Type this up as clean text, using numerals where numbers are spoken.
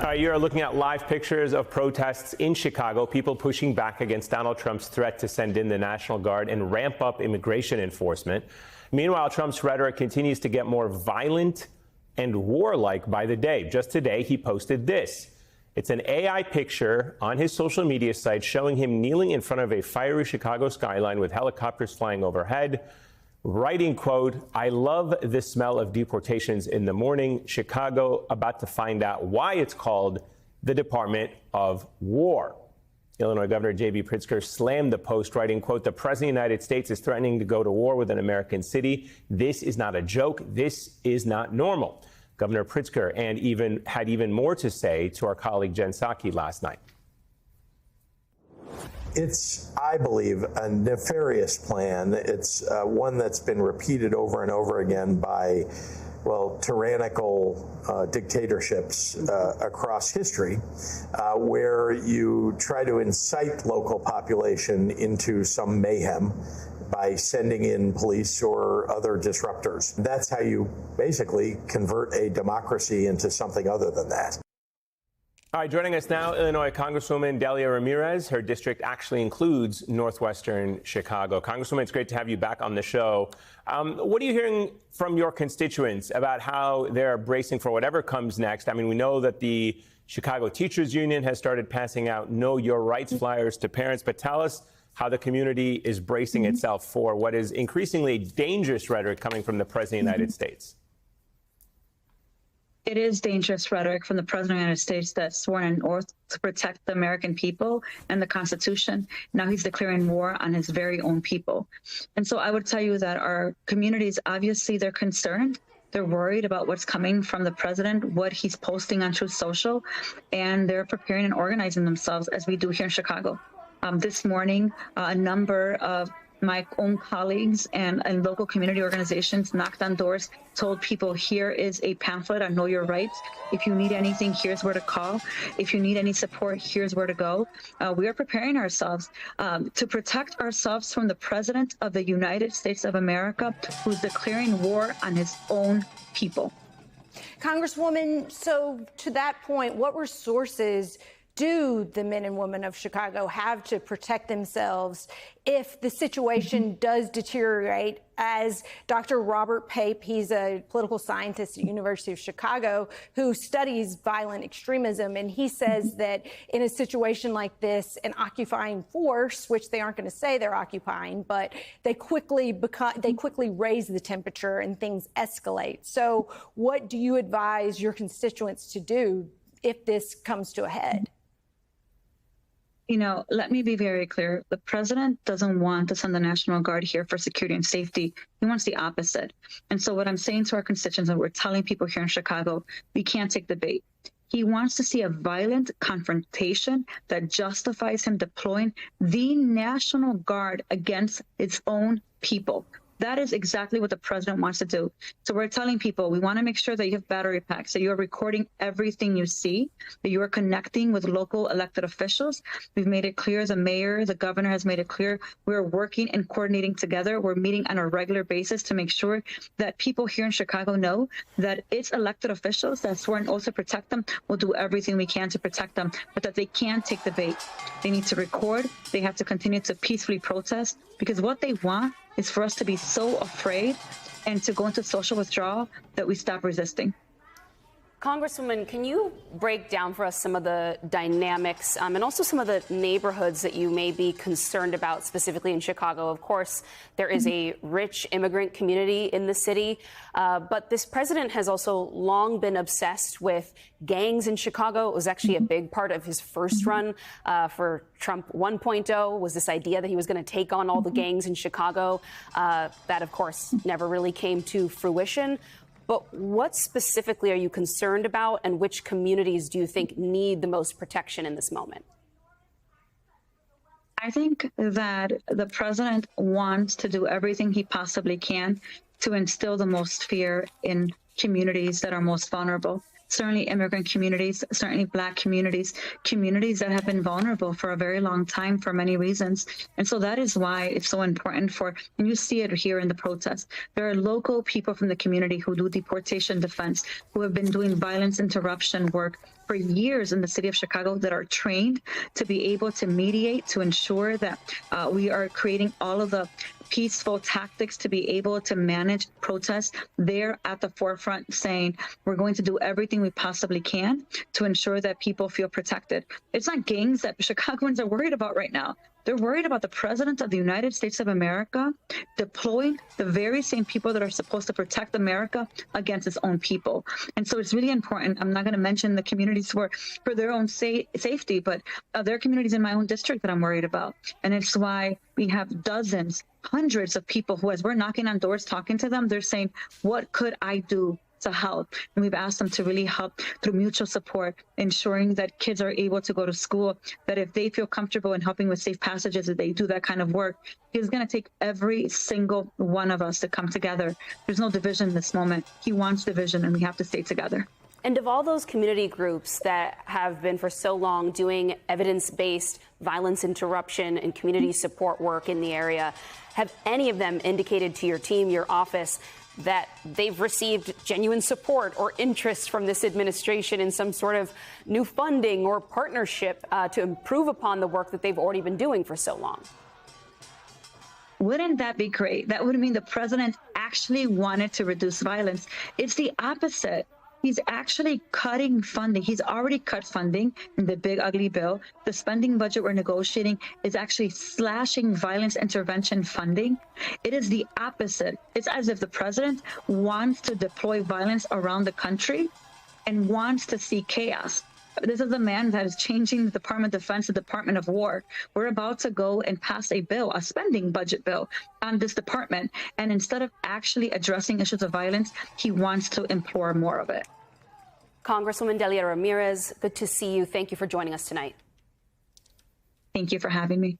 You're looking at live pictures of protests in Chicago, people pushing back against Donald Trump's threat to send in the National Guard and ramp up immigration enforcement. Meanwhile, Trump's rhetoric continues to get more violent and warlike by the day. Just today, he posted this. It's an AI picture on his social media site showing him kneeling in front of a fiery Chicago skyline with helicopters flying overhead, writing, quote, "I love the smell of deportations in the morning. Chicago about to find out why it's called the Department of War." Illinois Governor J.B. Pritzker slammed the post, writing, quote, "The President of the United States is threatening to go to war with an American city. This is not a joke. This is not normal." Governor Pritzker had even more to say to our colleague Jen Psaki last night. It's, I believe, a nefarious plan. It's one that's been repeated over and over again by, well, tyrannical dictatorships across history, where you try to incite local population into some mayhem by sending in police or other disruptors. That's how you basically convert a democracy into something other than that. All right, joining us now, Illinois Congresswoman Delia Ramirez. Her district actually includes northwestern Chicago. Congresswoman, it's great to have you back on the show. What are you hearing from your constituents about how they're bracing for whatever comes next? I mean, we know that the Chicago Teachers Union has started passing out Know Your Rights flyers to parents, but tell us how the community is bracing itself for what is increasingly dangerous rhetoric coming from the President of the United States. It is dangerous rhetoric from the President of the United States that's sworn an oath to protect the American people and the Constitution. Now he's declaring war on his very own people. And so I would tell you that our communities, obviously, they're concerned. They're worried about what's coming from the president, what he's posting on Truth Social, and they're preparing and organizing themselves as we do here in Chicago. This morning, a number of my own colleagues and local community organizations knocked on doors, told people, here is a pamphlet on Know Your Rights. If you need anything, here's where to call. If you need any support, here's where to go. We are preparing ourselves to protect ourselves from the President of the United States of America, who's declaring war on his own people. Congresswoman, so to that point, what resources do the men and women of Chicago have to protect themselves if the situation does deteriorate? As Dr. Robert Pape, he's a political scientist at the University of Chicago who studies violent extremism, and he says that in a situation like this, an occupying force, which they aren't going to say they're occupying, but they quickly raise the temperature and things escalate. So what do you advise your constituents to do if this comes to a head? You know, let me be very clear. The president doesn't want to send the National Guard here for security and safety. He wants the opposite. And so what I'm saying to our constituents, and we're telling people here in Chicago, we can't take the bait. He wants to see a violent confrontation that justifies him deploying the National Guard against its own people. That is exactly what the president wants to do. So we're telling people we want to make sure that you have battery packs, that you are recording everything you see, that you are connecting with local elected officials. We've made it clear, the mayor, the governor has made it clear, we're working and coordinating together. We're meeting on a regular basis to make sure that people here in Chicago know that its elected officials that sworn oath to protect them will do everything we can to protect them, but that they can't take the bait. They need to record. They have to continue to peacefully protest, because what they want is for us to be so afraid and to go into social withdrawal that we stop resisting. Congresswoman, can you break down for us some of the dynamics and also some of the neighborhoods that you may be concerned about, specifically in Chicago? Of course, there is a rich immigrant community in the city, but this president has also long been obsessed with gangs in Chicago. It was actually a big part of his first run for Trump 1.0, was this idea that he was going to take on all the gangs in Chicago. That, of course, never really came to fruition. But what specifically are you concerned about, and which communities do you think need the most protection in this moment? I think that the president wants to do everything he possibly can to instill the most fear in communities that are most vulnerable. Certainly immigrant communities, certainly Black communities, communities that have been vulnerable for a very long time for many reasons. And so that is why it's so important and you see it here in the protests. There are local people from the community who do deportation defense, who have been doing violence interruption work for years in the city of Chicago that are trained to be able to mediate, to ensure that we are creating all of the peaceful tactics to be able to manage protests. They're at the forefront saying, we're going to do everything we possibly can to ensure that people feel protected. It's not gangs that Chicagoans are worried about right now. They're worried about the president of the United States of America deploying the very same people that are supposed to protect America against its own people. And so it's really important. I'm not going to mention the communities for their own safety, but there are communities in my own district that I'm worried about. And it's why we have dozens, hundreds of people who, as we're knocking on doors, talking to them, they're saying, what could I do to help? And we've asked them to really help through mutual support, ensuring that kids are able to go to school, that if they feel comfortable in helping with safe passages, that they do that kind of work. He's going to take every single one of us to come together. There's no division in this moment. He wants division, and we have to stay together. And of all those community groups that have been for so long doing evidence-based violence interruption and community support work in the area, have any of them indicated to your team, your office, that they've received genuine support or interest from this administration in some sort of new funding or partnership to improve upon the work that they've already been doing for so long? Wouldn't that be great? That would mean the president actually wanted to reduce violence. It's the opposite. He's actually cutting funding. He's already cut funding in the big, ugly bill. The spending budget we're negotiating is actually slashing violence intervention funding. It is the opposite. It's as if the president wants to deploy violence around the country and wants to see chaos. This is a man that is changing the Department of Defense, the Department of War. We're about to go and pass a bill, a spending budget bill on this department. And instead of actually addressing issues of violence, he wants to implore more of it. Congresswoman Delia Ramirez, good to see you. Thank you for joining us tonight. Thank you for having me.